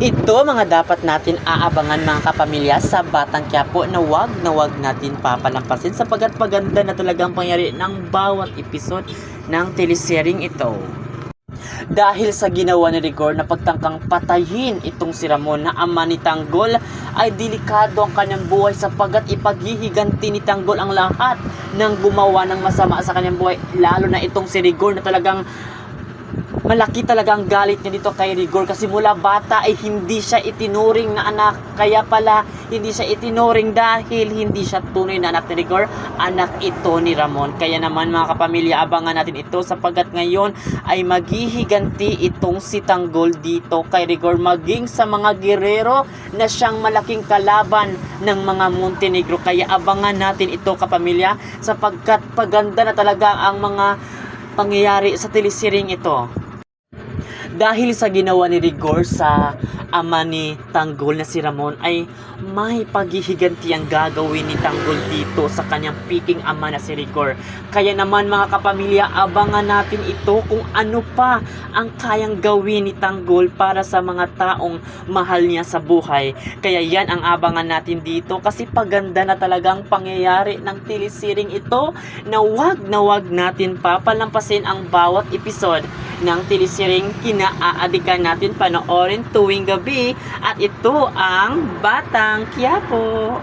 Ito mga dapat natin aabangan mga kapamilya sa Batang Quiapo na wag natin papalampasin sapagkat maganda na talagang pangyari ng bawat episode ng teleseryeng ito. Dahil sa ginawa ni Rigor na pagtangkang patayin itong si Ramon na ama ni Tanggol, ay delikado ang kanyang buhay sapagkat ipaghihiganti ni Tanggol ang lahat ng gumawa ng masama sa kanyang buhay, lalo na itong si Rigor na talagang malaki talaga ang galit niya dito kay Rigor kasi mula bata ay hindi siya itinuring na anak. Kaya pala hindi siya itinuring dahil hindi siya tunay na anak ni Rigor, anak ito ni Ramon. Kaya naman mga kapamilya, abangan natin ito sapagkat ngayon ay maghihiganti itong si Tanggol dito kay Rigor, maging sa mga gerero na siyang malaking kalaban ng mga Montenegro. Kaya abangan natin ito kapamilya sapagkat paganda na talaga ang mga pangyayari sa teleseryeng ito. Dahil sa ginawa ni Rigor sa ama ni Tanggol na si Ramon ay may paghihiganti ang gagawin ni Tanggol dito sa kanyang piking ama na si Rigor. Kaya naman mga kapamilya, abangan natin ito kung ano pa ang kayang gawin ni Tanggol para sa mga taong mahal niya sa buhay. Kaya yan ang abangan natin dito kasi paganda na talagang pangyayari ng teleseryeng ito na wag natin papalampasin ang bawat episode ng teleseryeng kinaadikan natin panoorin tuwing gabi, at ito ang Batang Quiapo.